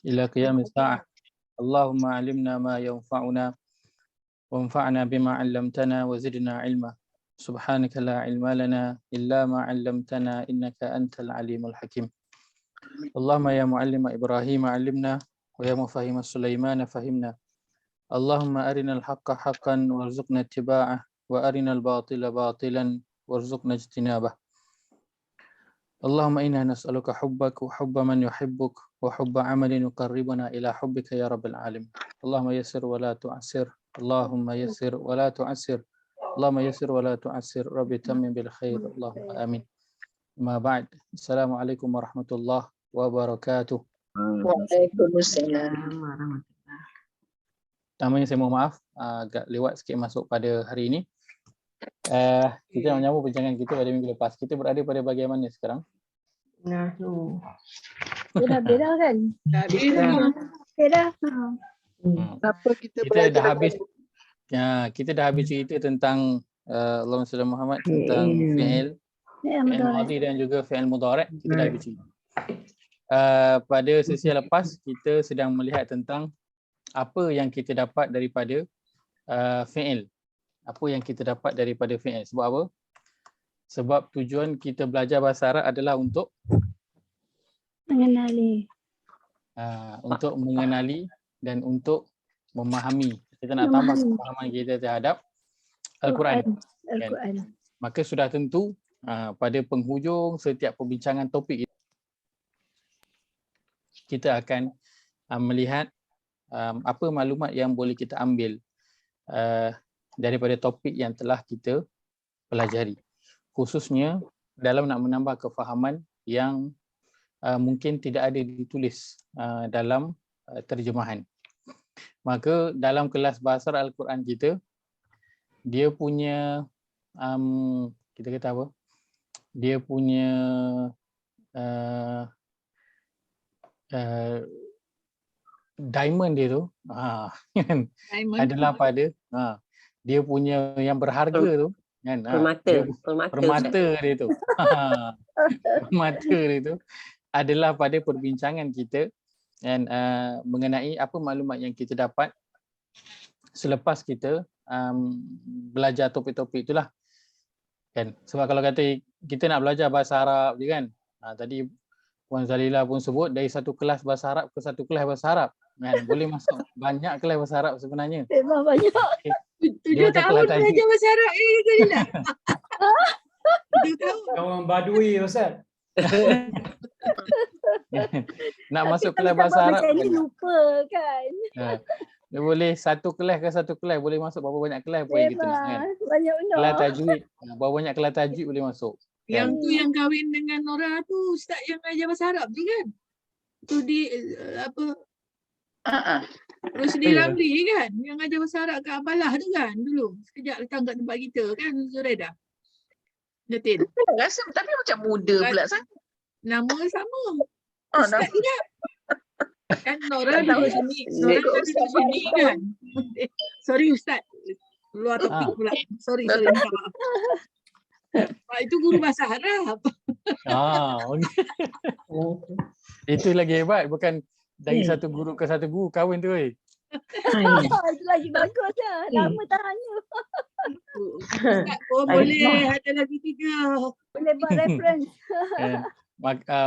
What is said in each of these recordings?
إلى قيام الساعة. اللهم علمنا ما ينفعنا وانفعنا بما علمتنا وزدنا علما. سبحانك لا علم لنا إلا ما علمتنا إنك أنت العليم الحكيم. اللهم يا معلم إبراهيم علمنا ويا مفهم سليمان فهمنا. اللهم أرنا الحق حقا وارزقنا اتباعه وأرنا الباطل باطلا وارزقنا اجتنابه. اللهم إنا نسألك حبك وحب من يحبك وحب عمل يقربنا إلى حبك يا رب العالمين. اللهم يسر ولا تعسر، اللهم يسر ولا تعسر، اللهم يسر ولا تعسر، ربي تمم بالخير، اللهم آمين. ما بعد، السلام عليكم ورحمة الله وبركاته. Waalaikumsalam. Pertamanya saya mohon maaf, agak lewat sikit masuk pada hari ini. Kita menyambung perbincangan kita pada minggu lepas. Kita berada pada bahagian mana sekarang? Nah, tu. Dah beda kan? Dah beda. Okay dah. Apa kita Dah habis. Ya, kita dah habis cerita tentang Allahumma salli ala Muhammad, tentang fi'il madhi dan juga fi'il mudhari'. Kita dah habis cerita. Pada sesi lepas kita sedang melihat tentang apa yang kita dapat daripada fi'il. Apa yang kita dapat daripada fi'il. Sebab apa? Sebab tujuan kita belajar bahasa Arab adalah untuk mengenali. Untuk mengenali dan untuk memahami. Kita nak tambah pemahaman kita terhadap Al-Quran. Al-Quran. Maka sudah tentu pada penghujung setiap perbincangan topik kita akan melihat apa maklumat yang boleh kita ambil daripada topik yang telah kita pelajari. Khususnya dalam nak menambah kefahaman yang mungkin tidak ada ditulis dalam terjemahan. Maka dalam kelas bahasa Al-Quran kita, dia punya kita kata apa? Dia punya diamond dia tu adalah pada dia punya yang berharga tu kan, permata dia tu permata dia tu adalah pada perbincangan kita dan mengenai apa maklumat yang kita dapat selepas kita belajar topik-topik itulah kan. Sebab kalau kata kita nak belajar bahasa Arab je kan, tadi Puan Zalilah pun sebut dari satu kelas bahasa Arab ke satu kelas bahasa Arab kan, boleh masuk banyak kelas bahasa Arab sebenarnya. Memang banyak. 7 tahun belajar bahasa Arab Zalilah. 7 tahun. Orang Badui Ustaz. Nak masuk kelas bahasa Arab macam ni lupa kan. Dia boleh satu kelas ke satu kelas, boleh masuk berapa banyak kelas boleh kita nak kan. Banyak benar. Kelas tajwid, berapa banyak kelas tajwid boleh masuk. Yang tu yang kahwin dengan Nora tu ustaz yang ajar bahasa Arab tu kan. Tu di apa? Rosli Ramli kan yang ajar bahasa Arab kat Abalah tu kan dulu. Sekejap datang kat tempat kita kan Zuraidah. Jatin. Rasa tapi macam muda pula sangat. Nama sama. Ustaz juga. Kan Nora duduk sini. Nora duduk sini kan. Sorry Ustaz. Luar topik pula. Sorry. Pak itu guru bahasa Arab. Itu lagi hebat, bukan dari satu guru ke satu guru kahwin tu. Itu lagi bagus lah. Lama tahannya. Boleh ada lagi 3. Boleh buat reference.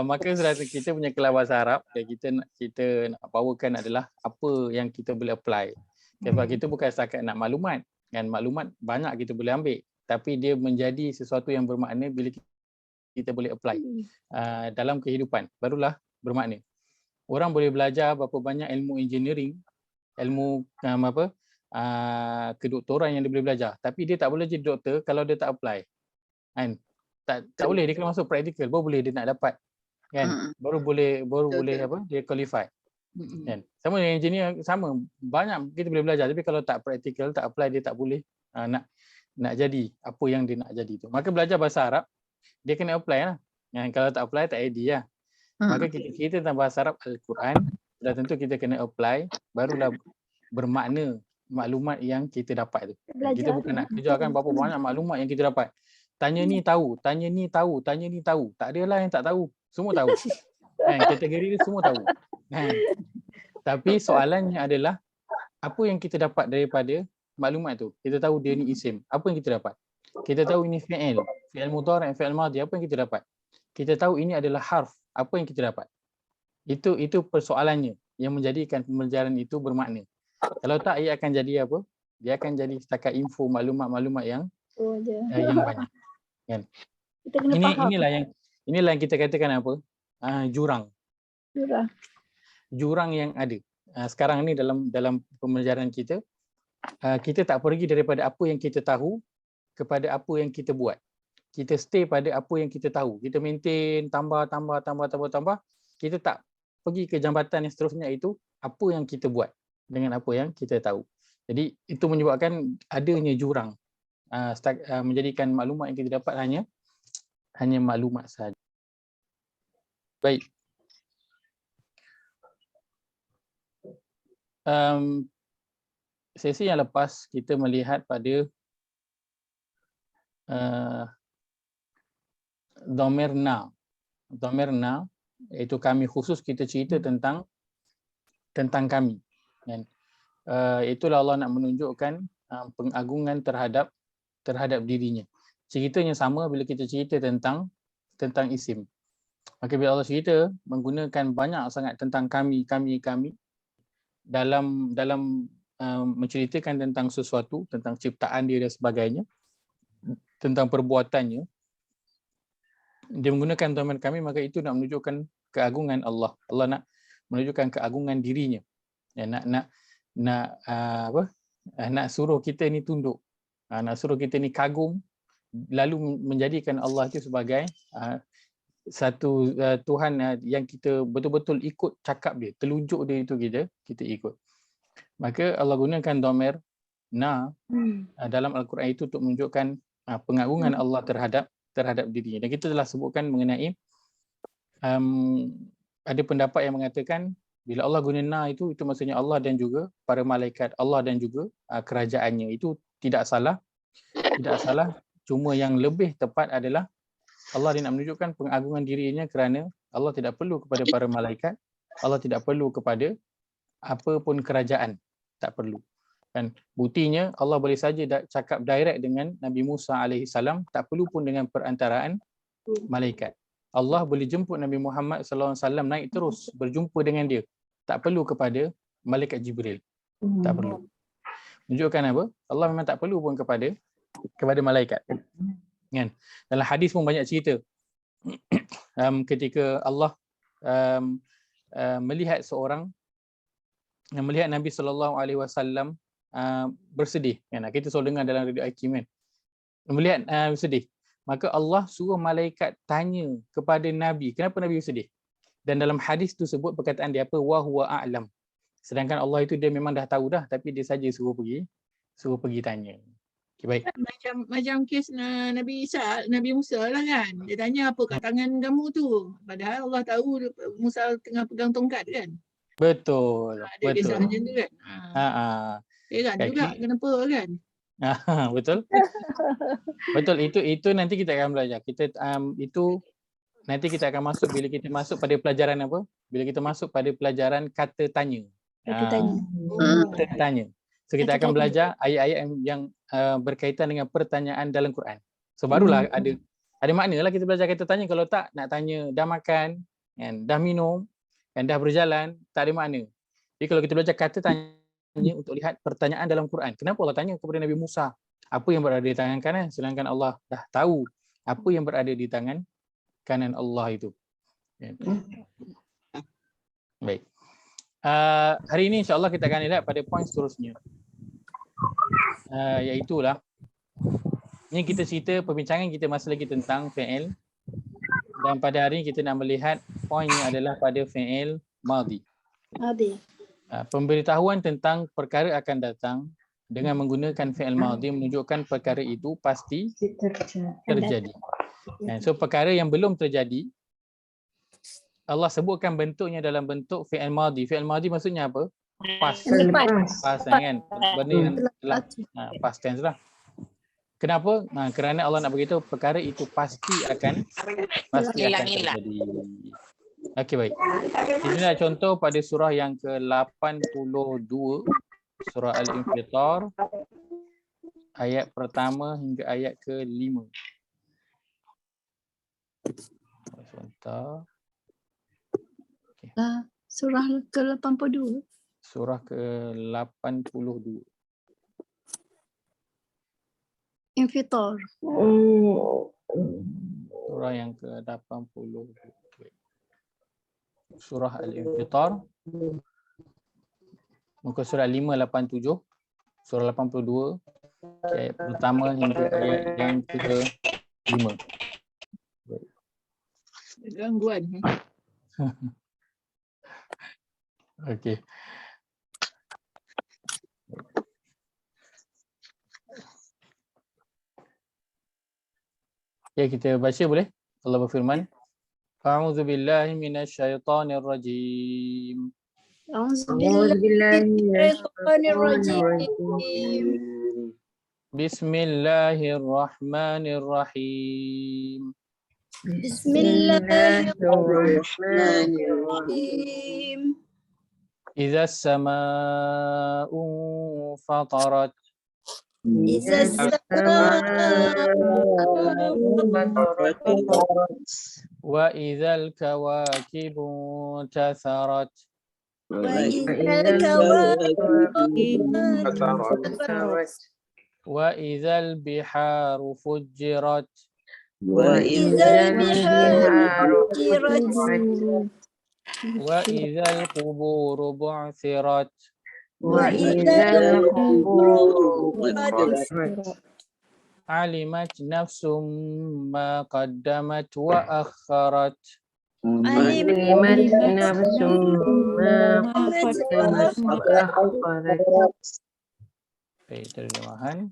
Maka saudara kita punya kelas bahasa Arab dan kita nak powerkan adalah apa yang kita boleh apply. Sebab kita bukan setakat nak maklumat. Kan maklumat banyak kita boleh ambil, tapi dia menjadi sesuatu yang bermakna bila kita boleh apply dalam kehidupan, barulah bermakna. Orang boleh belajar berapa banyak ilmu engineering, ilmu kedoktoran yang dia boleh belajar, tapi dia tak boleh jadi doktor kalau dia tak apply. Kan? Tak boleh, dia kena masuk practical baru boleh dia nak dapat. Kan? Baru boleh dia qualify. Kan? Sama dengan engineer, sama, banyak kita boleh belajar, tapi kalau tak practical, tak apply, dia tak boleh nak jadi apa yang dia nak jadi tu. Maka belajar bahasa Arab dia kena apply lah. Kalau tak apply tak ID lah. Maka kita tentang bahasa Arab Al-Quran dah tentu kita kena apply, barulah bermakna maklumat yang kita dapat tu. Kita bukan nak kejarkan berapa banyak maklumat yang kita dapat. Tanya ni tahu, tanya ni tahu, tanya ni tahu. Tak adalah yang tak tahu. Semua tahu. Kategori dia semua tahu. Tapi soalannya adalah apa yang kita dapat daripada maklumat tu? Kita tahu dia ni isim. Apa yang kita dapat? Kita tahu ini fi'il, fi'il mudhari', fi'il madhi. Apa yang kita dapat? Kita tahu ini adalah harf. Apa yang kita dapat? Itu persoalannya yang menjadikan pembelajaran itu bermakna. Kalau tak, ia akan jadi apa? Dia akan jadi setakat info, maklumat-maklumat yang banyak. Kan? Kita kena faham. Inilah yang kita katakan apa? Jurang. Jurang yang ada. Sekarang ni dalam pembelajaran kita, kita tak pergi daripada apa yang kita tahu kepada apa yang kita buat. Kita stay pada apa yang kita tahu. Kita maintain, tambah. Kita tak pergi ke jambatan yang seterusnya, itu apa yang kita buat dengan apa yang kita tahu. Jadi itu menyebabkan adanya jurang. Menjadikan maklumat yang kita dapat hanya maklumat sahaja. Baik. Sesi yang lepas kita melihat pada dhamir na. Dhamir na iaitu kami, khusus kita cerita tentang kami. Dan itulah Allah nak menunjukkan pengagungan terhadap dirinya. Ceritanya sama bila kita cerita tentang isim. Maka bila Allah cerita menggunakan banyak sangat tentang kami dalam menceritakan tentang sesuatu, tentang ciptaan dia dan sebagainya, tentang perbuatannya, dia menggunakan dhamir kami, maka itu nak menunjukkan keagungan Allah. Allah nak menunjukkan keagungan dirinya. Ya, nak suruh kita ni tunduk, nak suruh kita ni kagum, lalu menjadikan Allah itu sebagai satu Tuhan yang kita betul-betul ikut cakap dia, telunjuk dia itu kita ikut. Maka Allah gunakan dhamir na dalam Al-Quran itu untuk menunjukkan pengagungan Allah terhadap dirinya. Dan kita telah sebutkan mengenai ada pendapat yang mengatakan bila Allah guna na itu maksudnya Allah dan juga para malaikat, Allah dan juga kerajaannya. Itu tidak salah. Cuma yang lebih tepat adalah Allah dia nak menunjukkan pengagungan dirinya kerana Allah tidak perlu kepada para malaikat, Allah tidak perlu kepada apa pun kerajaan, tak perlu. Dan buktinya Allah boleh saja cakap direct dengan Nabi Musa AS, tak perlu pun dengan perantaraan malaikat. Allah boleh jemput Nabi Muhammad SAW naik terus berjumpa dengan dia, tak perlu kepada malaikat Jibril, tak perlu. Menunjukkan apa? Allah memang tak perlu pun kepada malaikat. Kan? Dalam hadis pun banyak cerita ketika Allah melihat Nabi SAW bersedih. Kan? Kita selalu dengar dalam radio Hakim kan, melihat bersedih. Maka Allah suruh malaikat tanya kepada Nabi, kenapa Nabi bersedih? Dan dalam hadis tu sebut perkataan dia apa? Wa huwa a'lam. Sedangkan Allah itu dia memang dah tahu dah, tapi dia saja suruh pergi tanya. Okay, baik. Macam kes Nabi Musa lah kan. Dia tanya apa kat tangan kamu tu. Padahal Allah tahu Musa tengah pegang tongkat kan. Betul. Dia betul. kisah macam tu kan. Heran juga kenapa kan. Betul. Betul, itu nanti kita akan belajar. Itu nanti kita akan masuk bila kita masuk pada pelajaran apa? Bila kita masuk pada pelajaran kata tanya. Kata tanya. So kita akan belajar ayat-ayat yang berkaitan dengan pertanyaan dalam Quran. So barulah ada maknalah kita belajar kata tanya. Kalau tak, nak tanya dah makan, kan, dah minum, kan, dah berjalan, tak ada makna. Jadi kalau kita belajar kata tanya untuk lihat pertanyaan dalam Quran. Kenapa Allah tanya kepada Nabi Musa apa yang berada di tangan kanan, sedangkan Allah dah tahu apa yang berada di tangan kanan Allah itu. Baik. Hari ini insya-Allah kita akan lihat pada poin seterusnya. Iaitulah ini kita cerita perbincangan kita masih lagi tentang fi'il, dan pada hari ini kita nak melihat poinnya adalah pada fi'il madhi. Pemberitahuan tentang perkara akan datang dengan menggunakan fi'il madhi menunjukkan perkara itu pasti terjadi. So perkara yang belum terjadi Allah sebutkan bentuknya dalam bentuk fi'il madhi. Fi'il madhi maksudnya apa? Past kan? Benda yang telah past tense lah. Kenapa? Kerana Allah nak beritahu perkara itu pasti akan terjadi. Okey, baik. Ini adalah contoh pada surah yang ke-82, surah Al-Infitar, ayat pertama hingga ayat ke-5. Sebentar. Surah ke-82. Surah ke-82. Infitar. Surah yang ke-82. Surah Al-Infitar. Muka surat 587. Surah 82. Ayat pertama hingga ayat yang ke-5. Gangguan. Okey. Ya, kita baca boleh? Allah berfirman, A'udzu billahi minasyaitonir rajim. A'udzubillahi Bismillahirrahmanirrahim. Bismillahirrahmanirrahim. Idza as-samaa'u fatarat Iza wa idzal kawakibu tatharat wa idzal biharu fujjirat wa idzal quburu bu'thirat alimat nafsum ma qaddamat wa akharat. Baik, terjemahan.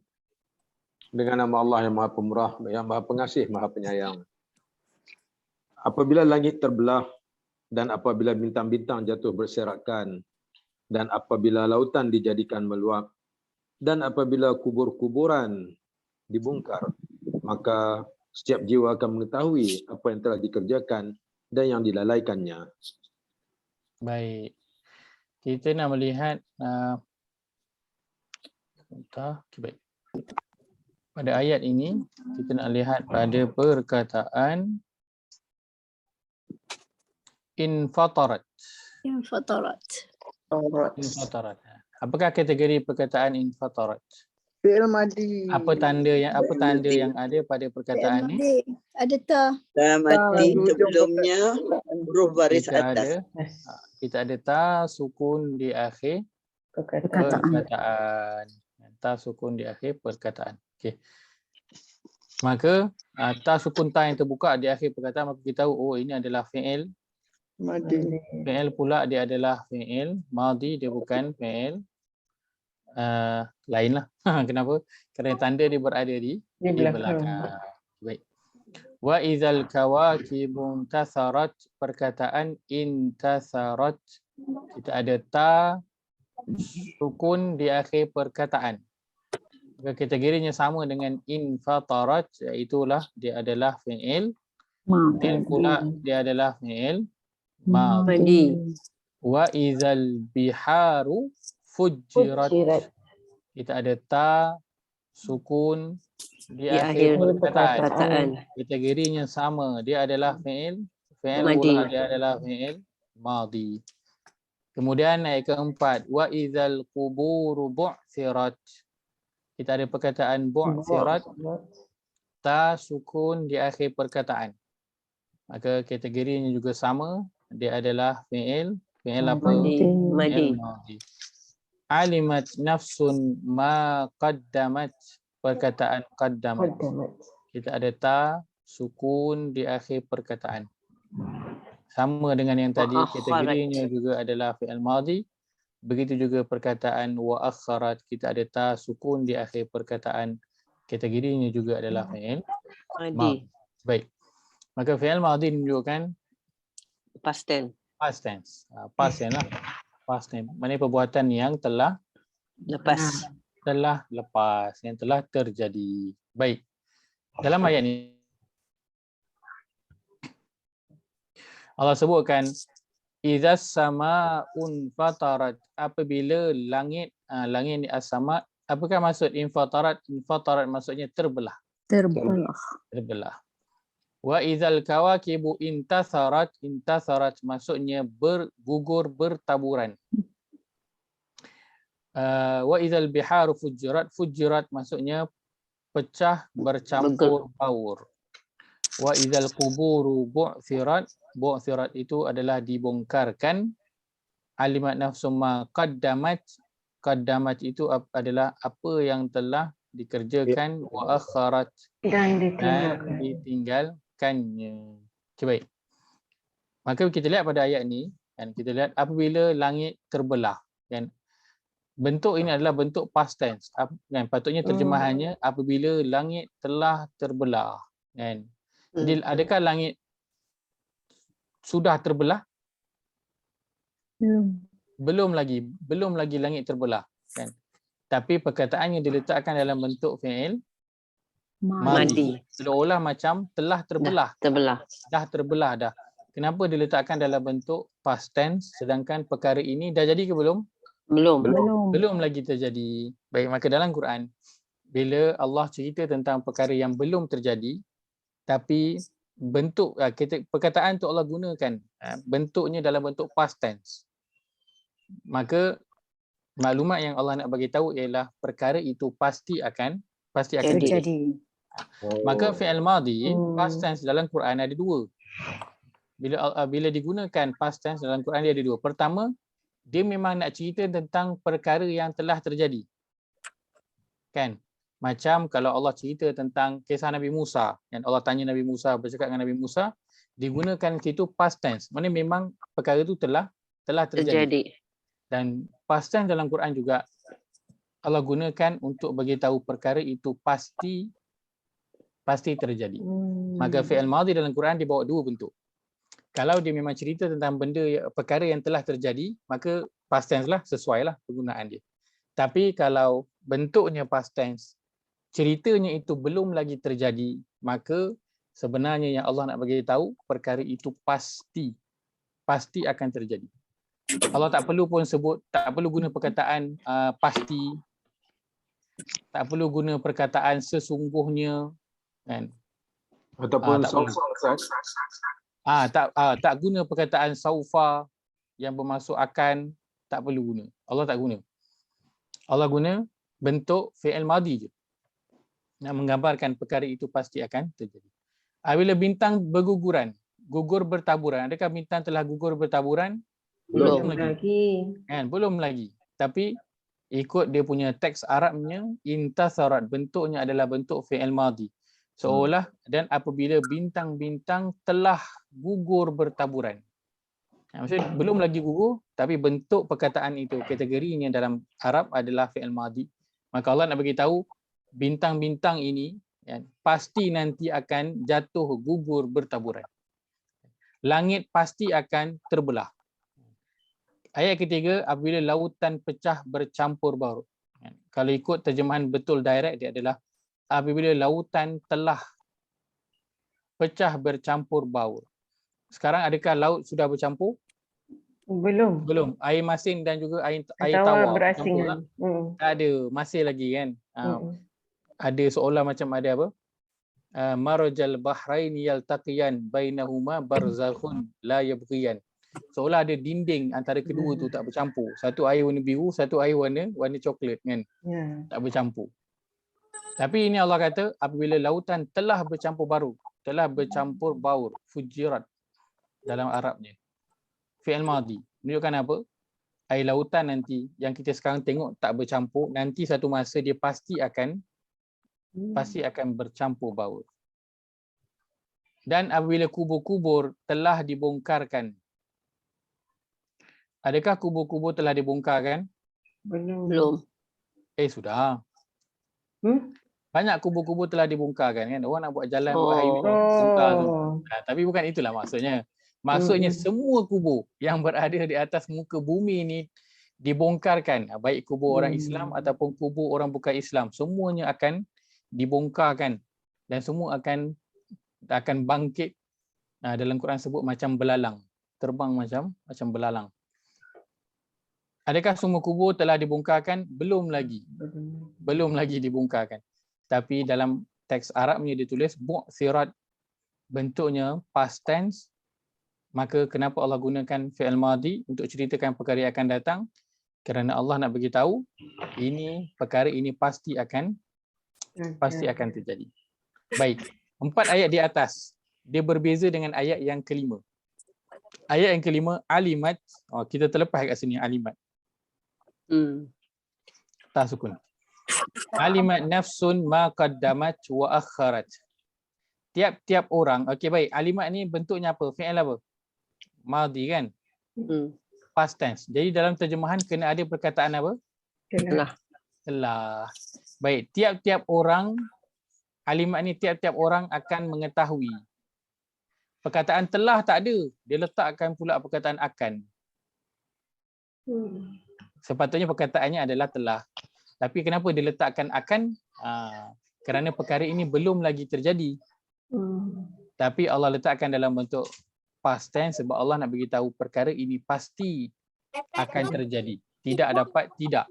Dengan nama Allah yang Maha Pemurah, yang Maha Pengasih, Maha Penyayang. Apabila langit terbelah dan apabila bintang-bintang jatuh berserakan dan apabila lautan dijadikan meluap dan apabila kubur-kuburan dibongkar, maka setiap jiwa akan mengetahui apa yang telah dikerjakan dan yang dilalaikannya. Baik. Kita nak melihat baik. Pada ayat ini kita nak lihat pada perkataan infatarat. Infatarat. Infatarat. Apakah kategori perkataan infatarat? Fi'il madi. Apa tanda yang ada pada perkataan ni? Ada ta. Mati sebelumnya huruf baris atas. Kita ada ta sukun di akhir perkataan. Ta sukun di akhir perkataan. Okey. Maka ta sukun ta yang terbuka di akhir perkataan, maka kita tahu oh ini adalah fi'il Madi. fi'il pula dia adalah fi'il madi, dia bukan fi'il lain lah. Kenapa? Kerana tanda dia berada di belakang. Baik. Wa idzal kawakibu intatharat, perkataan intatharat kita ada ta sukun di akhir perkataan. Maka kategorinya sama dengan infatarat, iaitulah dia adalah fi'il. Fi'il pula dia adalah fi'il madi. Wa idzal biharu fujjirat, kita ada ta sukun di akhir perkataan. Kategorinya sama, dia adalah fi'il pula dia adalah fi'il madi. Kemudian ayat keempat, wa idzal quburu bu'thirat, kita ada perkataan bu'thirat, ta sukun di akhir perkataan. Maka kategorinya juga sama, dia adalah fi'il apa? Fi'il madi. Alimat nafsun ma qaddamat, perkataan qaddamat. Kita ada ta sukun di akhir perkataan. Sama dengan yang tadi, kategorinya juga adalah fi'il madi. Begitu juga perkataan wa akharat, kita ada ta sukun di akhir perkataan. Kategorinya juga adalah fi'il madi. Baik. Maka fi'il madi menunjukkan past tense. Past tense lah. Past tense. Maknanya perbuatan yang telah lepas, yang telah terjadi. Baik. Dalam ayat ini Allah sebutkan idzas samaun fatarat, apabila langit langit ni as-sama, apakah maksud infatarat? Infatarat maksudnya terbelah. Terbelah. Wa idzal kawakibu intasarat, intasarat maksudnya bergugur, bertaburan. Wa idzal biharu fujirat, fujirat maksudnya pecah, bercampur baur. Wa idzal quburu bu'thirat, bu'thirat itu adalah dibongkarkan. Alimat nafsum ma qaddamat, qaddamat itu adalah apa yang telah dikerjakan, wa akharat dan ditinggalkannya. Okay, baik. Maka kita lihat pada ayat ni, kan, kita lihat apabila langit terbelah, kan, bentuk ini adalah bentuk past tense, kan, patutnya terjemahannya apabila langit telah terbelah, kan. Jadi adakah langit sudah terbelah? Belum lagi langit terbelah, kan. Tapi perkataannya diletakkan dalam bentuk fi'il madi. Seolah macam telah terbelah. Dah terbelah dah. Kenapa diletakkan dalam bentuk past tense sedangkan perkara ini dah jadi ke belum? Belum lagi terjadi. Baik, maka dalam Quran bila Allah cerita tentang perkara yang belum terjadi tapi bentuk perkataan tu Allah gunakan bentuknya dalam bentuk past tense, maka maklumat yang Allah nak bagi tahu ialah perkara itu pasti akan terjadi. Maka fi'il madhi past tense dalam Quran ada dua. Bila digunakan past tense dalam Quran dia ada dua. Pertama, dia memang nak cerita tentang perkara yang telah terjadi. Kan? Macam kalau Allah cerita tentang kisah Nabi Musa, yang Allah tanya Nabi Musa, bercakap dengan Nabi Musa, digunakan situ past tense. Maksudnya memang perkara itu telah terjadi. Dan past tense dalam Quran juga Allah gunakan untuk bagi tahu perkara itu pasti terjadi. Maka fi'il madhi dalam Quran dibawa dua bentuk. Kalau dia memang cerita tentang perkara yang telah terjadi, maka past tense lah, sesuai lah penggunaan dia. Tapi kalau bentuknya past tense, ceritanya itu belum lagi terjadi, maka sebenarnya yang Allah nak bagi tahu perkara itu pasti akan terjadi. Allah tak perlu pun sebut, tak perlu guna perkataan pasti, tak perlu guna perkataan sesungguhnya, kan? Ataupun tak guna perkataan saufa yang bermaksud akan, tak perlu guna. Allah tak guna. Allah guna bentuk fi'il madhi je, nak menggambarkan perkara itu pasti akan terjadi. Bila bintang berguguran, gugur bertaburan, adakah bintang telah gugur bertaburan? Belum lagi. Kan, belum lagi. Tapi ikut dia punya teks Arabnya, intasarat, bentuknya adalah bentuk fi'il madhi. Seolah dan apabila bintang-bintang telah gugur bertaburan. Maksudnya belum lagi gugur, tapi bentuk perkataan itu, kategorinya dalam Arab adalah fi'il madhi. Maka Allah nak bagi tahu bintang-bintang ini pasti nanti akan jatuh gugur bertaburan. Langit pasti akan terbelah. Ayat ketiga, apabila lautan pecah bercampur baur. Kalau ikut terjemahan betul direct dia adalah apabila lautan telah pecah bercampur baur. Sekarang adakah laut sudah bercampur? Belum. Air masin dan juga air tawar berasingan. Tak ada, masih lagi kan. Ada seolah macam ada apa? Marajal bahrain yaltaqiyan bainahuma barzakhun la yabghiyan. Seolah ada dinding antara kedua tu tak bercampur. Satu air warna biru, satu air warna coklat kan. Tak bercampur. Tapi ini Allah kata apabila lautan telah bercampur baur, fujirat dalam Arabnya. Fi'il madhi. Menunjukkan apa? Air lautan nanti yang kita sekarang tengok tak bercampur, nanti satu masa dia pasti akan bercampur baur. Dan apabila kubur-kubur telah dibongkarkan. Adakah kubur-kubur telah dibongkarkan? Belum. Sudah. Banyak kubur-kubur telah dibongkarkan kan. Orang nak buat jalan, buat highway, bongkar tu. Tapi bukan itulah maksudnya. Maksudnya semua kubur yang berada di atas muka bumi ni dibongkarkan. Baik kubur orang Islam ataupun kubur orang bukan Islam. Semuanya akan dibongkarkan. Dan semua akan bangkit. Dalam Quran sebut macam belalang. terbang macam belalang. Adakah semua kubur telah dibongkarkan? Belum lagi. Belum lagi dibongkarkan. Tapi dalam teks Arabnya ditulis bu'thirat, bentuknya past tense. Maka kenapa Allah gunakan fi'il madhi untuk ceritakan perkara yang akan datang? Kerana Allah nak bagi tahu perkara ini pasti akan terjadi. Baik. 4 ayat di atas dia berbeza dengan ayat yang kelima. Ayat yang kelima alimat. Kita terlepas kat sini alimat. Tak sukun. Alimat nafsun ma qaddamat wa akharat. Tiap-tiap orang. Okey baik. Alimat ni bentuknya apa? Fi'il apa? Madhi kan? Past tense. Jadi dalam terjemahan kena ada perkataan apa? Telah. Baik. Tiap-tiap orang, alimat ni tiap-tiap orang akan mengetahui. Perkataan telah tak ada. Dia letakkan pula perkataan akan. Sepatutnya perkataannya adalah telah. Tapi kenapa dia letakkan akan? Kerana perkara ini belum lagi terjadi. Tapi Allah letakkan dalam bentuk past tense sebab Allah nak beritahu perkara ini pasti akan terjadi. Tidak dapat tidak.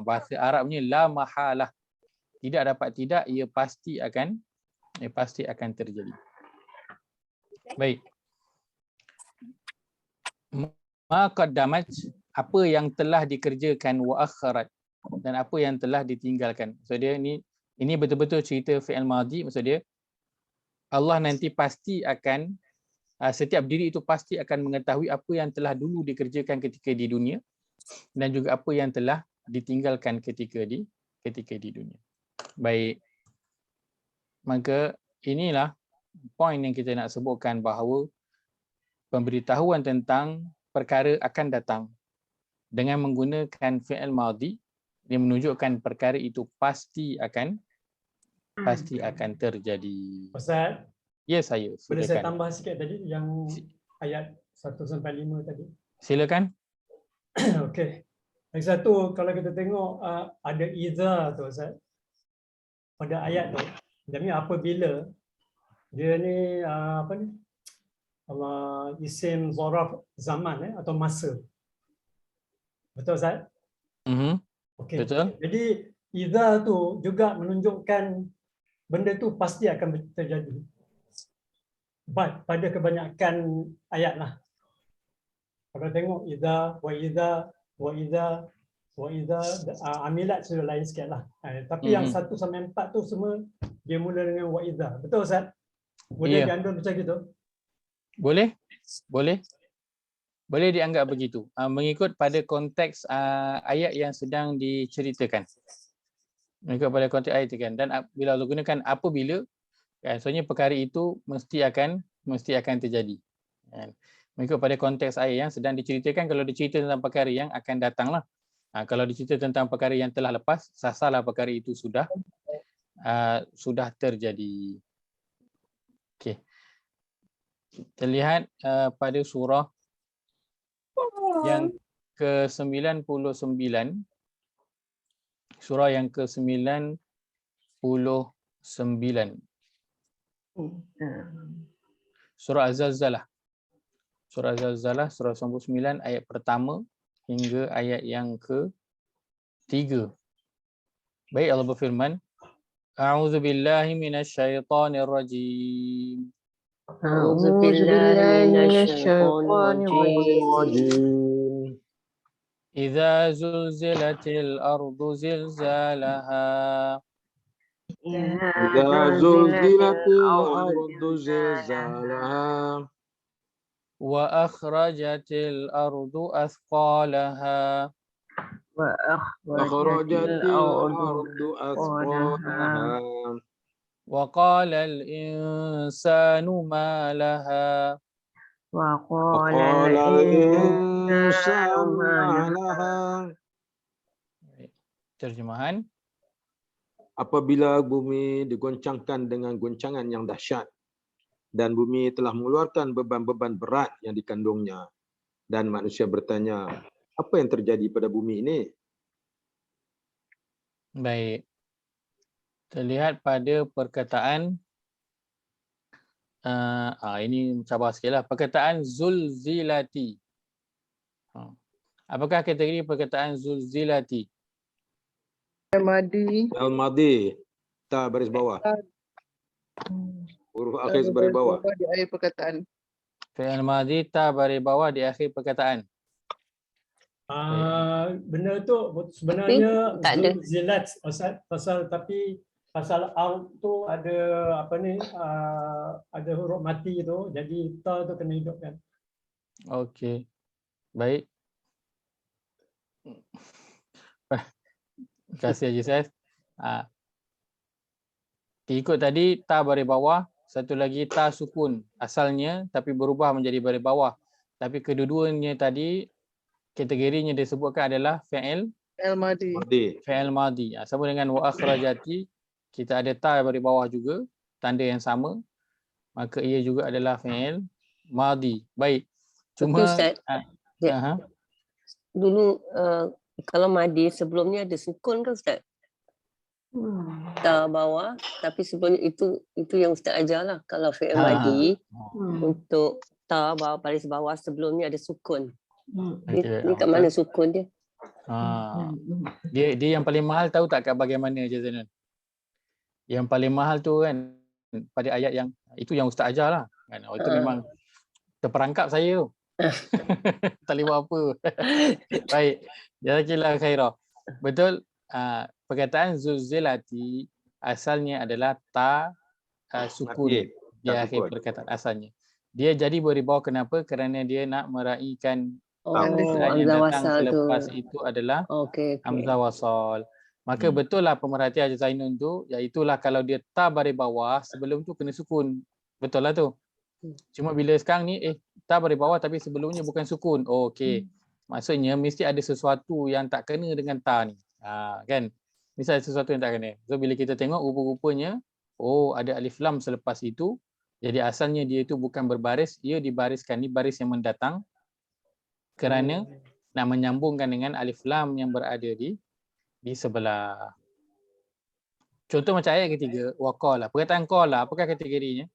Bahasa Arabnya la mahalah. Tidak dapat tidak, ia pasti akan terjadi. Baik. Ma qaddamat, apa yang telah dikerjakan, wa akharat, dan apa yang telah ditinggalkan. Maksud dia ini betul-betul cerita fi'il madhi. Maksud dia Allah nanti pasti akan, setiap diri itu pasti akan mengetahui apa yang telah dulu dikerjakan ketika di dunia dan juga apa yang telah ditinggalkan ketika di dunia. Baik. Maka inilah poin yang kita nak sebutkan, bahawa pemberitahuan tentang perkara akan datang dengan menggunakan fi'il madhi, dia menunjukkan perkara itu pasti akan terjadi. Ustaz, Ya, saya. boleh saya Silakan. tambah sikit tadi yang ayat 1 sampai 5 tadi. Silakan. Okey. Yang satu, kalau kita tengok ada iza tu Ustaz. Pada ayat tu, jadi apabila dia ni apa ni? Isim zaraf zaman atau masa. Betul Ustaz? Okey. Betul. Jadi iza tu juga menunjukkan benda tu pasti akan terjadi. But pada kebanyakan ayat lah. Kalau tengok iza, wa iza, amilat sudah lain sikit lah. Tapi yang 1 sampai 4 tu semua dia mula dengan wa iza. Betul Ustaz? Boleh diambil macam gitu? Boleh dianggap begitu. Mengikut pada konteks ayat yang sedang diceritakan. Mengikut pada konteks ayat kan. Dan bila Allah gunakan apabila, soalnya perkara itu mesti akan terjadi. Mengikut pada konteks ayat yang sedang diceritakan, kalau dicerita tentang perkara yang akan datang lah. Kalau dicerita tentang perkara yang telah lepas, sasarlah perkara itu sudah terjadi. Okey. Kita lihat pada surah yang ke-99. Surah yang ke-99. Surah Az-Zalzalah. Surah Az-Zalzalah, surah 99 ayat pertama hingga ayat yang ke-3. Baik, Allah berfirman, A'udzu billahi minasyaitonir rajim. A'udzu billahi minasyaitonir rajim. Idza zulzilatil ardu zilzalaha. Idza zulzilatil ardu zilzalaha. Wa akhrajatil ardu athqalaha. Wa akhrajatil ardu athqalaha. Wa qala al-insanu ma laha. Wa qala al-insanu ma laha. Terjemahan. Apabila bumi digoncangkan dengan goncangan yang dahsyat dan bumi telah mengeluarkan beban-beban berat yang dikandungnya, dan manusia bertanya, apa yang terjadi pada bumi ini? Baik. Terlihat pada perkataan Ini cabar sikit lah. Perkataan zulzilati. Apakah kategori perkataan zulzilati? Madi. Al-Madi. Ta baris bawah. Huruf akhir baris bawah. Di akhir perkataan. Fi'il madhi ta baris bawah di akhir perkataan. Benda tu sebenarnya tak ada. zilat pasal al tu ada apa ni, ada huruf mati tu, jadi ta tu kena hidupkan. Okey. Baik. Terima kasih Haji Saif. Ikut tadi ta baris bawah, satu lagi ta sukun asalnya tapi berubah menjadi baris bawah. Tapi kedua-duanya tadi kategorinya disebutkan adalah fi'il Madi. fi'il madhi. Sama dengan wa akhrajati, kita ada ta baris bawah juga, tanda yang sama. Maka ia juga adalah fi'il madhi. Baik. Cuma Ustaz, dulu kalau madi sebelumnya ada sukun kan Ustaz? Ta bawah, tapi sebelumnya itu yang Ustaz ajar lah. Kalau fi'il madi untuk ta bawah, baris bawah sebelumnya ada sukun. Ni kat mana sukun dia? Dia yang paling mahal, tahu tak kat bagaimana je Zainul? Yang paling mahal tu kan pada ayat yang itu yang Ustaz ajar lah kan. Itu memang terperangkap saya tu. Tak boleh buat apa. Baik, jazakillah khairah. Betul, perkataan zulzilati asalnya adalah ta sukun di akhir perkataan asalnya. Dia jadi beribawa kenapa? Kerana dia nak meraihkan yang hamzah datang wasal selepas tu. itu adalah Okey. hamzah wasal. Maka betul lah pemerhati Haji Zainun tu, iaitulah kalau dia ta baris bawah, sebelum tu kena sukun. Betul lah tu. Cuma bila sekarang ni ta baris bawah tapi sebelumnya bukan sukun. Okey. Maksudnya mesti ada sesuatu yang tak kena dengan ta ni. Kan? Mesti ada sesuatu yang tak kena. So bila kita tengok rupa-rupanya, ada alif lam selepas itu. Jadi asalnya dia itu bukan berbaris, ia dibariskan, ni baris yang mendatang kerana nak menyambungkan dengan alif lam yang berada di sebelah. Contoh macam ayat ketiga, waqala. Perkataan qala, apakah kategorinya?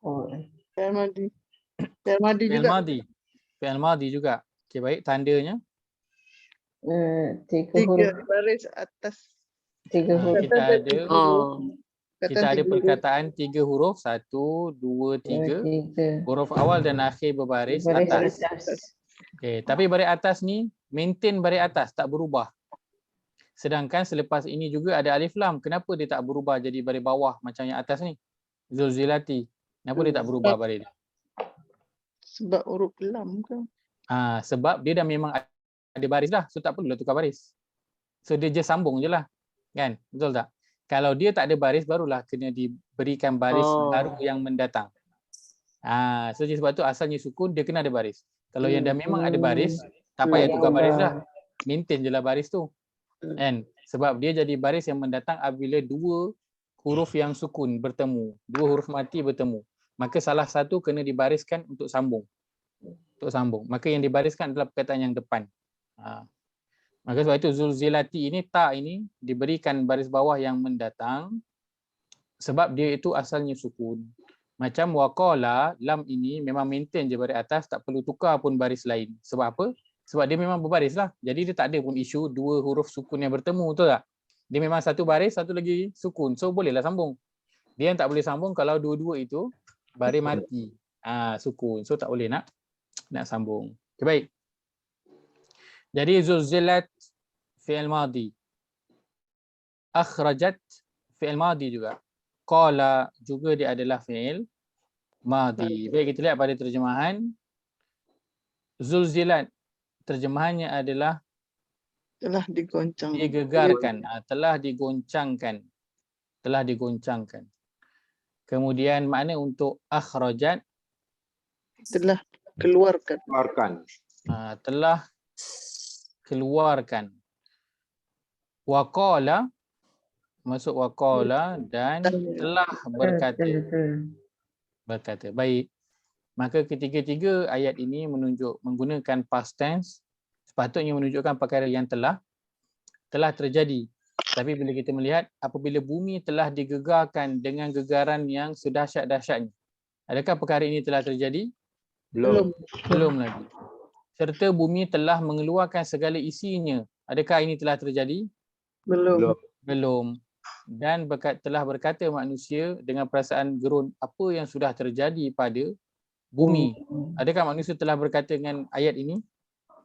Fi'il Madi. Fi'il Madi juga. Fi'il madhi juga. Okey, baik, tandanya. Tiga baris atas. Kita ada perkataan 3 huruf, 1, 2, 3. Huruf awal dan akhir berbaris atas. Okey, tapi baris atas ni maintain baris atas, tak berubah. Sedangkan selepas ini juga ada alif lam. Kenapa dia tak berubah jadi baris bawah macam yang atas ni? Zulzilati. Kenapa dia tak berubah baris dia? Sebab huruf lam kan. Sebab dia dah memang ada baris dah. So tak perlulah tukar baris. So dia je sambung je lah. Kan? Betul tak? Kalau dia tak ada baris, barulah kena diberikan baris baru yang mendatang. So sebab tu asalnya sukun, dia kena ada baris. Kalau yang dah memang ada baris, tak payah tukar baris dah. Maintain je lah baris tu. Kan? Sebab dia jadi baris yang mendatang apabila 2 huruf yang sukun bertemu. 2 huruf mati bertemu. Maka salah satu kena dibariskan untuk sambung. Maka yang dibariskan adalah perkataan yang depan. Maka sebab itu zulzilati ini, ta ini diberikan baris bawah yang mendatang sebab dia itu asalnya sukun. Macam waqala, lam ini memang maintain je baris atas, tak perlu tukar pun baris lain. Sebab apa? Sebab dia memang berbaris lah. Jadi dia tak ada pun isu 2 huruf sukun yang bertemu, betul tak? Dia memang satu baris, satu lagi sukun. So bolehlah sambung. Dia yang tak boleh sambung kalau dua-dua itu baris mati. Sukun. So tak boleh nak sambung. Okay, baik. Jadi zulzilat fi'il madhi. Akhrajat fi'il madhi juga. Qala juga dia adalah fi'il madhi. Baik, kita lihat pada terjemahan. Zulzilat, terjemahannya adalah telah digoncang. Digegarkan, telah digoncangkan. Telah digoncangkan. Kemudian makna untuk akhrajat, telah keluarkan. Telah keluarkan. Waqala, masuk waqala, dan telah berkata. Berkata. Baik. Maka ketiga-tiga ayat ini menggunakan past tense, sepatutnya menunjukkan perkara yang telah terjadi. Tapi bila kita melihat apabila bumi telah digegarkan dengan gegaran yang sedahsyat-dahsyatnya, adakah perkara ini telah terjadi? Belum. Belum lagi. Serta bumi telah mengeluarkan segala isinya, adakah ini telah terjadi? Belum. Belum. Dan telah berkata manusia dengan perasaan gerun, apa yang sudah terjadi pada bumi. Adakah manusia telah berkata dengan ayat ini?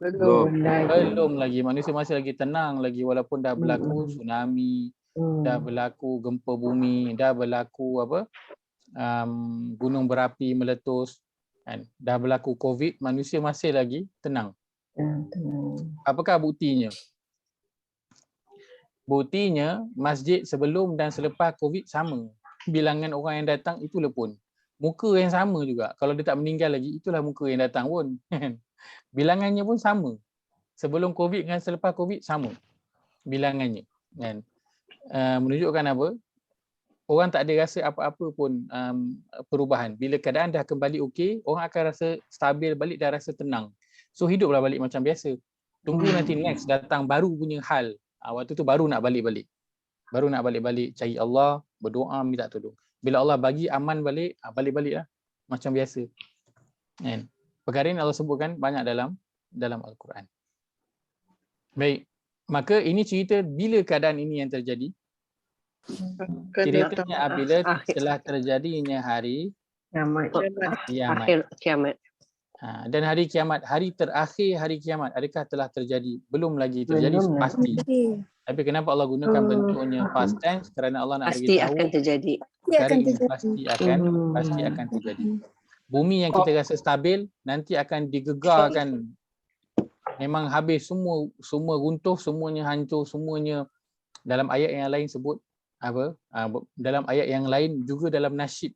Belum. Belum lagi. Manusia masih lagi tenang lagi walaupun dah berlaku tsunami, dah berlaku gempa bumi, dah berlaku gunung berapi meletus, kan? Dah berlaku COVID, manusia masih lagi tenang. Apakah buktinya? Buktinya masjid sebelum dan selepas COVID sama. Bilangan orang yang datang itulah pun. Muka yang sama juga. Kalau dia tak meninggal lagi, itulah muka yang datang pun. Bilangannya pun sama. Sebelum COVID dengan selepas COVID sama bilangannya. Kan? Menunjukkan apa? Orang tak ada rasa apa-apa pun perubahan. Bila keadaan dah kembali okey, orang akan rasa stabil balik, dah rasa tenang. So hiduplah balik macam biasa. Tunggu nanti next datang baru punya hal. Waktu tu baru nak balik-balik. Baru nak balik-balik cari Allah, berdoa, minta tolong. Bila Allah bagi aman balik, balik-balik lah. Macam biasa. Kan? Perkara ini Allah sebutkan banyak dalam Al-Quran. Baik. Maka ini cerita bila keadaan ini yang terjadi. Ceritanya apabila telah terjadinya hari Kiamat. Dan hari kiamat, hari terakhir hari kiamat, adakah telah terjadi? Belum lagi terjadi, pasti. Tapi kenapa Allah gunakan bentuknya past tense? Kerana Allah nak Pasti beritahu akan terjadi. perkara ini pasti akan terjadi. Bumi yang kita rasa stabil nanti akan digegarkan. Memang habis, semua runtuh, semuanya hancur, semuanya. Dalam ayat yang lain sebut apa? Dalam ayat yang lain juga dalam nasyid.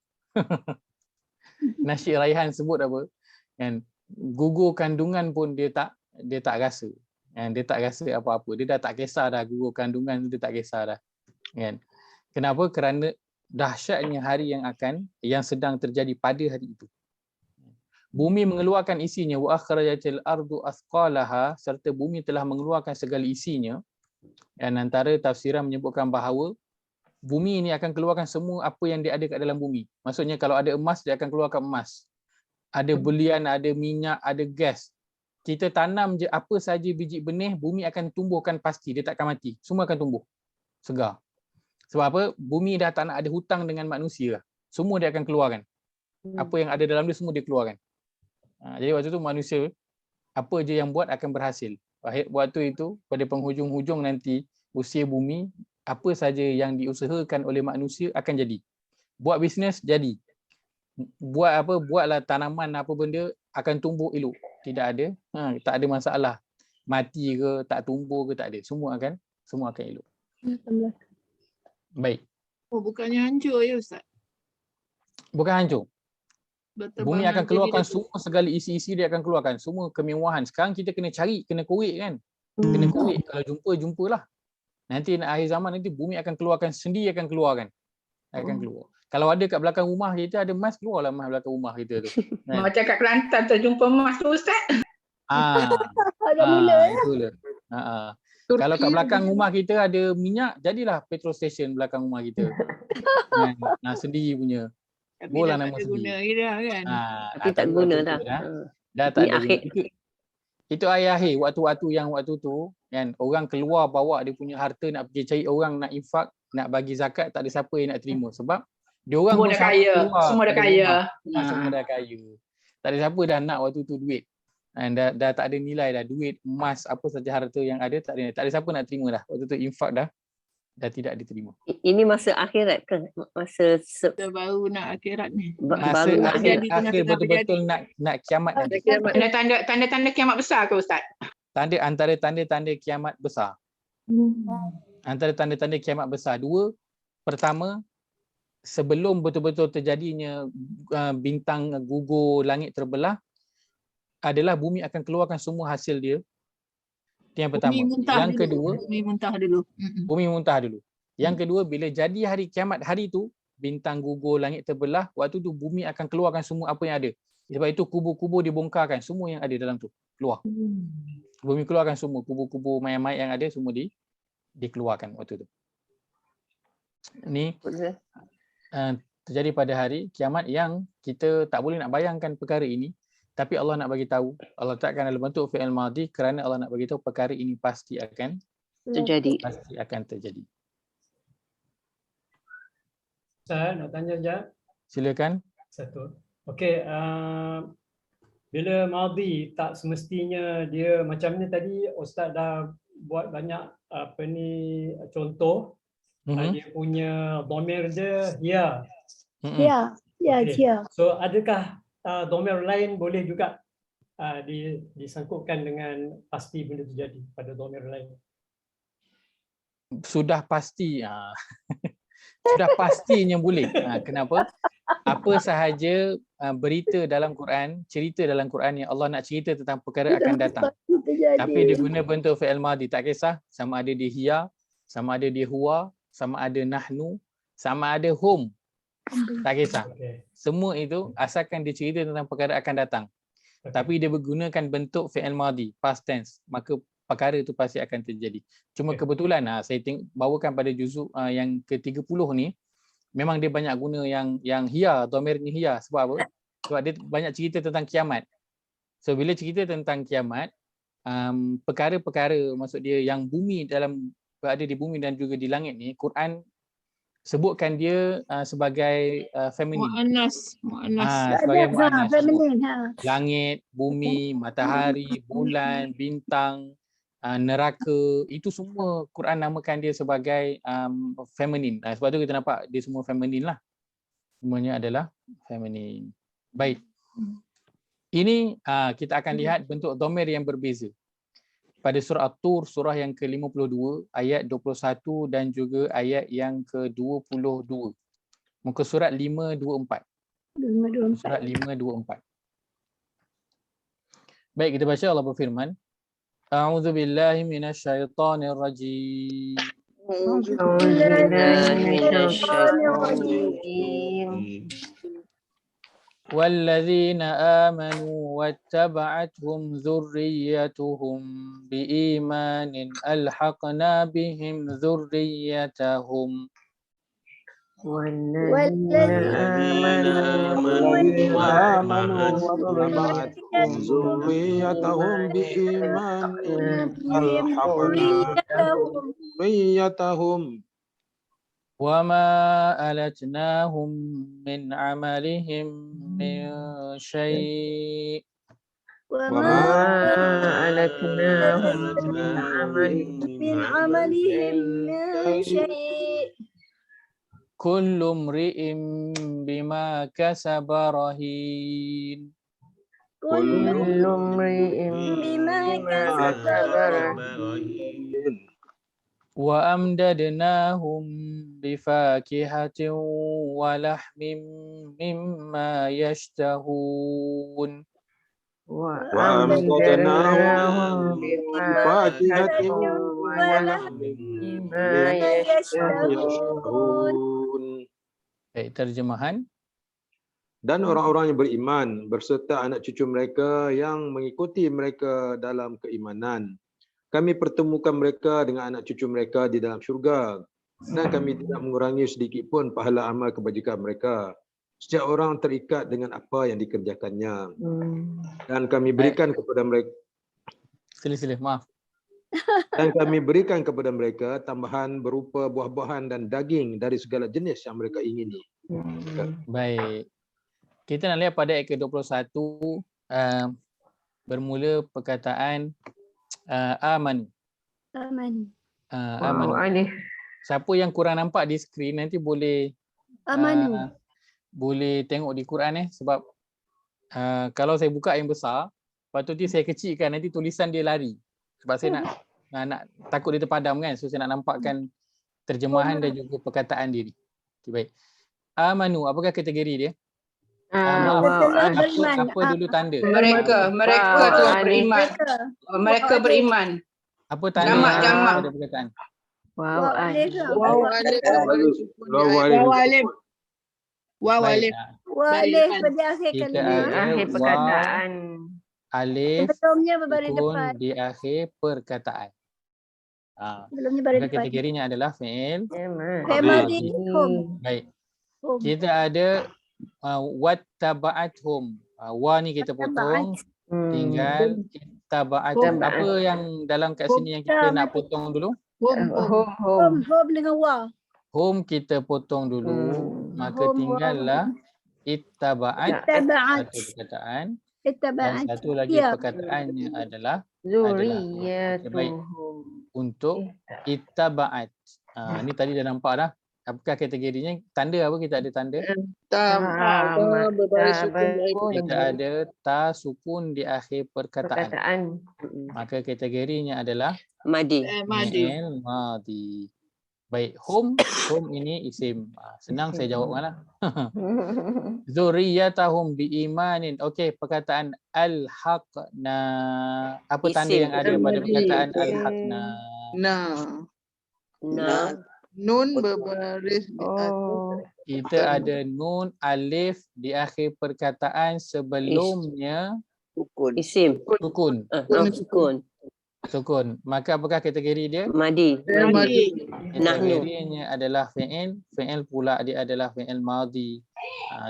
Nasyid Raihan sebut apa? Kan, gugur kandungan pun dia tak rasa. Kan, dia tak rasa apa-apa. Dia dah tak kisah dah gugur kandungan, dia tak kisah dah. Kan? Kenapa? Kerana dahsyatnya hari yang sedang terjadi pada hari itu. Bumi mengeluarkan isinya, wa akhrajatil ardu athqalaha, serta bumi telah mengeluarkan segala isinya. Dan antara tafsiran menyebutkan bahawa bumi ini akan keluarkan semua apa yang dia ada kat dalam bumi. Maksudnya kalau ada emas, dia akan keluarkan emas. Ada belian, ada minyak, ada gas. Kita tanam je apa saja biji benih, bumi akan tumbuhkan pasti, dia tak akan mati. Semua akan tumbuh. Segar. Sebab apa? Bumi dah tak nak ada hutang dengan manusia. Semua dia akan keluarkan. Apa yang ada dalam dia semua dia keluarkan. Jadi waktu tu manusia apa je yang buat akan berhasil. Waktu itu pada penghujung-hujung nanti usia bumi, apa saja yang diusahakan oleh manusia akan jadi. Buat bisnes jadi. Buatlah tanaman apa benda akan tumbuh elok. Tidak ada, tak ada masalah. Mati ke, tak tumbuh ke, tak ada. Semua akan elok. Baik. Oh, bukannya hancur ya Ustaz? Bukan hancur. Bumi akan Berterbangan keluarkan jadi semua segala isi-isi dia akan keluarkan. Semua kemewahan. Sekarang kita kena cari, kena korek kan. Kena korek. Kalau jumpalah. Nanti nak akhir zaman nanti bumi akan keluarkan sendiri, akan keluarkan. Akan keluar. Kalau ada kat belakang rumah kita ada emas, keluarlah emas belakang rumah kita tu. Kan? macam kat Kelantan terjumpa emas tu Ustaz. Itulah. Kalau kat belakang rumah kita ada minyak, jadilah petrol station belakang rumah kita. Kan? Sendiri punya. Tapi Boleh dah nama tak ada sendiri. guna lagi dah kan. Tapi tak guna dah. Dah tak Ni ada akhir. guna. Itu akhir waktu-waktu yang waktu tu kan orang keluar bawa dia punya harta nak pergi cari orang nak infak, nak bagi zakat, tak ada siapa yang nak terima sebab dia orang Semua dah kaya. Semua dah kaya. Semua dah kaya. Tak ada siapa dah nak waktu tu duit. Dan dah tak ada nilai dah, duit, emas, apa saja harta yang ada tak ada siapa nak terima dah. Waktu tu infak dah tidak diterima. Ini masa akhirat ke? Masa Kita baru nak akhirat ni. Masa baru nak akhir jadi tengah-tengah betul-betul nak kiamat nanti. Tanda-tanda kiamat besar ke Ustaz? Antara tanda-tanda kiamat besar. Antara tanda-tanda kiamat besar. Dua, pertama, sebelum betul-betul terjadinya bintang gugur, langit terbelah, adalah bumi akan keluarkan semua hasil dia. Itu yang pertama. Yang kedua, Bumi muntah dulu. bumi muntah dulu. Yang kedua, bila jadi hari kiamat hari tu, bintang gugur, langit terbelah, waktu tu bumi akan keluarkan semua apa yang ada. Sebab itu kubur-kubur dibongkarkan, semua yang ada dalam tu keluar. Bumi keluarkan semua kubur-kubur mayat-mayat yang ada semua dikeluarkan waktu tu. ni terjadi pada hari kiamat yang kita tak boleh nak bayangkan perkara ini, tapi Allah nak bagi tahu, Allah letakkan dalam bentuk fi'il madhi kerana Allah nak bagi tahu perkara ini pasti akan terjadi. Saya nak tanya je. Silakan. Satu. Okey, bila madhi tak semestinya dia macam ni tadi Ustaz dah buat banyak contoh. Dia punya dhamir dia ya. Ya, Okey. ya. So adakah dhamir lain boleh juga disangkutkan dengan pasti benda terjadi pada dhamir lain? Sudah pasti. Sudah pastinya boleh. Kenapa? Apa sahaja berita dalam Quran, cerita dalam Quran yang Allah nak cerita tentang perkara akan datang. Tapi dia guna bentuk fi'il madhi, tak kisah sama ada dia hiya, sama ada dia huwa, sama ada nahnu, sama ada hum. Tak kisah. Semua itu asalkan dia cerita tentang perkara akan datang. Tapi dia menggunakan bentuk fi'il madhi, past tense, maka perkara itu pasti akan terjadi. Cuma kebetulan saya bawakan pada juzuk yang ke-30 ni, memang dia banyak guna yang hiya, dhamirnya hiya. Sebab apa? Sebab dia banyak cerita tentang kiamat. So bila cerita tentang kiamat, perkara-perkara maksud dia yang berada di bumi dan juga di langit ni, Quran sebutkan dia sebagai feminin. Muannas. Sebagai muannas. Feminin. Langit, bumi, matahari, bulan, bintang, neraka, itu semua Quran namakan dia sebagai feminin. Sebab tu kita nampak dia semua feminin lah. Semuanya adalah feminin. Baik. Ini kita akan lihat bentuk dhamir yang berbeza. Pada surah At-Tur, surah yang ke-52, ayat 21 dan juga ayat yang ke-22. Muka surat 524. Surat 524. Baik, kita baca. Allah berfirman, A'udzu billahi minasyaitonir rajim. والذين آمنوا واتبعتهم ذريتهم بإيمان ألحقنا بهم ذريتهم والذين آمنوا واتبعتهم ذريتهم بإيمان ألحقنا ذريتهم وما ألتناهم من عملهم من شيء وما ألتناهم من عملهم من شيء كل امرئ بما كسب رهين كل امرئ بما كسب رهين وأمددناهم بفاكهة ولحم مما يشتهون وأمددناهم بفاكهة ولحم مما يشتهون. Terjemahan. Dan orang-orang yang beriman berserta anak cucu mereka yang mengikuti mereka dalam keimanan, kami pertemukan mereka dengan anak cucu mereka di dalam syurga, dan kami tidak mengurangi sedikit pun pahala amal kebajikan mereka. Setiap orang terikat dengan apa yang dikerjakannya. Dan kami berikan kepada mereka Dan kami berikan kepada mereka tambahan berupa buah-buahan dan daging dari segala jenis yang mereka ingini. Baik. Kita nak lihat pada ayat ke-21, bermula perkataan aman. Siapa yang kurang nampak di skrin nanti boleh boleh tengok di Quran sebab kalau saya buka yang besar, lepas tu saya kecilkan, nanti tulisan dia lari. Sebab saya nak takut dia terpadam kan. So saya nak nampakkan terjemahan dan juga perkataan diri. Okay, baik. Amanu, apakah kategori dia? Apa dulu tanda? Mereka Tuhan beriman. Mereka beriman. Apa tanda jamak. pada perkataan? Waw alif. pada akhir kalimah. Akhir perkataan. Alif Sebelumnya berbaris sukun depan. di akhir perkataan. Sebelumnya Maka baris depan. kategorinya adalah fi'il Fi'il madi. madi. Hum. Baik. Hum. Kita ada wattaba'athum. Wa ni kita potong. Tinggal ittaba'at. Hum. Apa yang dalam kat sini yang kita nak potong dulu? Hum. Hum dengan wa. Hum kita potong dulu. Maka Hum, tinggallah ittaba'at. Ittaba'at. Satu perkataan. Dan Ittaba'at. satu lagi Ya. perkataannya adalah Zuriyatuhum. untuk ittaba'at. Ni tadi dah nampak dah. Apakah kategorinya? Tanda apa? Kita ada tanda. Berbaris sukun. Kita ada ta sukun di akhir perkataan. Maka kategorinya adalah Madi. fi'il madi. Baik, hum ini isim. Senang saya jawabkanlah. Zuriyatahum biimanin. Okey, perkataan al-haqna. Apa tanda Isim. yang ada pada perkataan al-haqna? Nah. Nun berbaris di atas. Kita ada nun alif di akhir perkataan sebelumnya Isim. sukun. Sukun. Sukun. Maka apakah kategori dia? Madi. Nahnu. Kategorinya adalah fi'il. Fi'il pula dia adalah fi'il madi.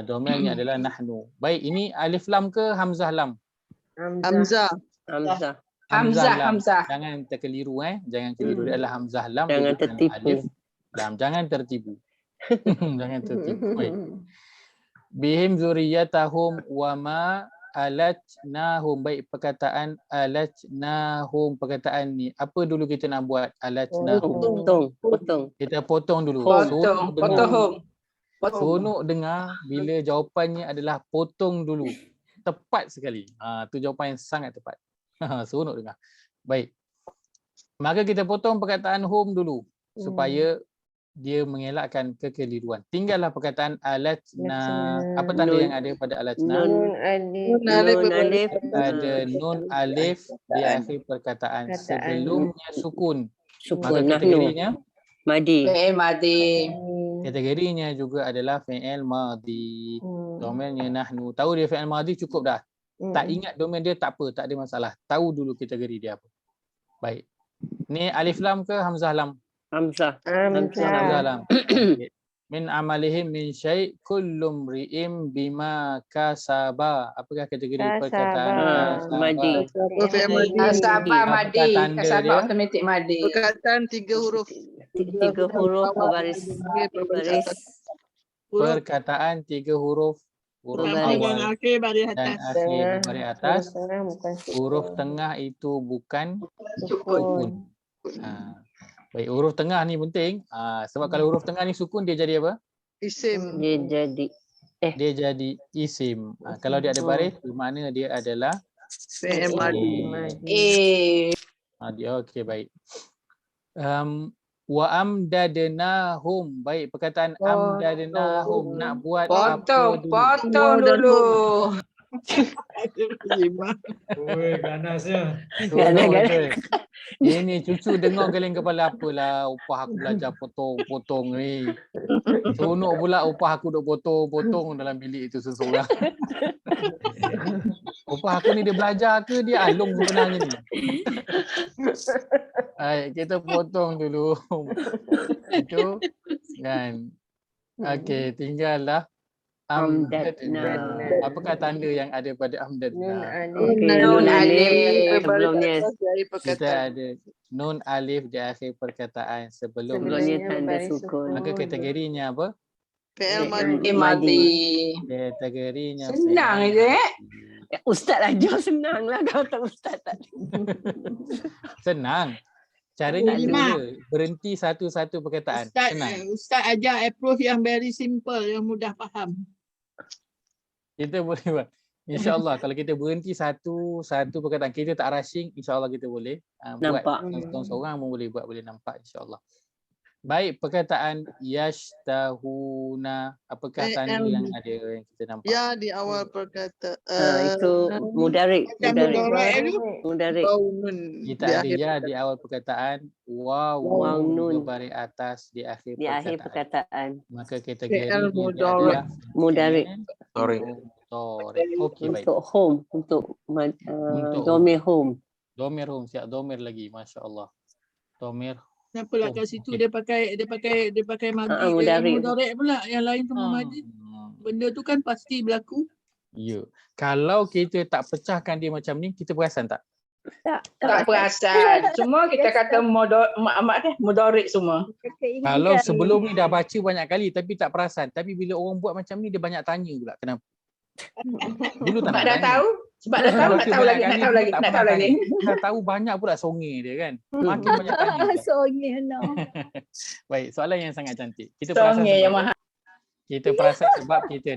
Domainnya adalah nahnu. Baik, ini alif lam ke hamzah lam? Hamzah. Hamzah. Jangan terkeliru Jangan keliru. Dia adalah hamzah lam. Jangan bukan tertipu. alif lam. Jangan tertipu. Jangan tertipu. Baik. Bihim zuriyatahum wa ma alatnahum. Baik, perkataan alatnahum. Perkataan ni apa dulu kita nak buat? Alatnahum. Potong. Kita potong dulu. Sonok dengar bila jawapannya adalah potong dulu. Tepat sekali. Tu jawapan yang sangat tepat. Sonok dengar. Baik. Maka kita potong perkataan home dulu supaya dia mengelakkan kekeliruan. Tinggallah perkataan alatna. Apa tanda yang ada pada alatna? Nun alif. Ada nun alif di akhir perkataan. Sebelumnya sukun. Maka Sukun. kategorinya Madi. kategorinya juga adalah fi'il madi. Domainnya nahnu. Tahu dia fi'il madi cukup dah. Tak ingat domain dia tak apa, tak ada masalah. Tahu dulu kategori dia apa. Baik. Ni alif lam ke hamzah lam? Hamzah. Hamzah lam. Okay. Min amalihim min syai' kullu mri'im bima kasaba. Apakah kategori perkataan kasaba? Madi. Kasabah madi. Apakah tanda Kasabah dia? automatik madi. Perkataan 3 huruf. 3 huruf berbaris. Perkataan 3 huruf. Huruf Berbaris. awal akhir baris dan akhir baris atas. Huruf tengah itu bukan sukun. Baik, huruf tengah ni penting. Sebab kalau huruf tengah ni sukun dia jadi apa? Isim. Dia jadi Dia jadi isim. Kalau dia ada baris, bermakna dia adalah Fi'il madi. dia okey, baik. Wa amdadnahum. Baik, perkataan amdadnahum nak buat apa dulu? Potong dulu. Oi, ganasnya. Ganas. Ini cucu dengar geleng kepala apalah upah aku belajar potong-potong ni. Seronok pula upah aku duk potong-potong dalam bilik itu seseorang. Upah aku ni dia belajar ke dia alung sebenarnya ni? Baik, kita potong dulu. Itu kan. Okey, tinggallah amdadna. Apakah tanda yang ada pada amdadna? Nun alif. Sebelumnya Kita ada nun alif di akhir perkataan sebelum tanda sukun. maka kategorinya apa? Fi'il madi. Madi. Kategorinya Senang fi'il je Ya, Ustaz ajar senang lah. Kalau tak Ustaz tak. Senang. Caranya Lima. dua, berhenti satu-satu perkataan. Senang. Ustaz ajar approve yang very simple, yang mudah faham. Kita boleh buat. InsyaAllah kalau kita berhenti satu perkataan, kita tak rushing, insyaAllah kita boleh buat. Nampak. Seorang pun boleh buat, boleh nampak insyaAllah. Baik, perkataan yashtahuna. Apakah tanda yang ada yang kita nampak? Ya di awal perkataan. Itu mudarik. Mudarik. Nun. Kita ada ya di awal perkataan, waw nun. berbaris atas di akhir Di akhir perkataan. perkataan. Maka kategori Fi'il dia mudhari'. adalah Mudarik. Sorry. mudhari'. Okey, baik. Untuk home. Untuk Untuk domir home. Domir hum, siap domir lagi, masya-Allah. Domir. Kenapa lah kat situ dia pakai madi mudarik. mudarik pula, yang lain semua madi. Benda tu kan pasti berlaku. Ya. Kalau kita tak pecahkan dia macam ni, kita perasan tak? Tak perasan. Semua kita kata mudarik semua. Kalau sebelum ni dah baca banyak kali tapi tak perasan. Tapi bila orang buat macam ni, dia banyak tanya pula kenapa. Dulu tak Sebab nak dah tanya. tahu. Sebab dah tahu, nak tahu lagi, nak tahu lagi, nak tahu lagi. Dah tahu banyak pula songe dia kan. Makin banyak tanya pula. Songe no. Baik, soalan yang sangat cantik. Kita perasan Songe yang sebab mahal. kita perasan sebab kita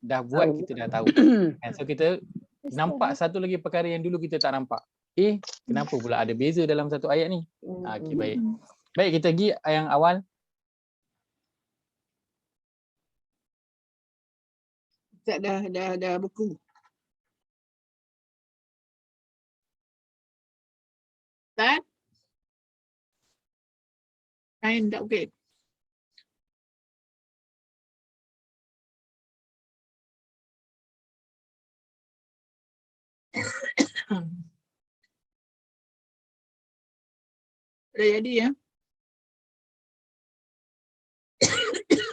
dah buat, kita dah tahu. And so kita nampak satu lagi perkara yang dulu kita tak nampak. Kenapa pula ada beza dalam satu ayat ni? Okey, baik. Baik, kita pergi yang awal. Tak dah buku. Tak? Kain tak okey. Dah jadi ya?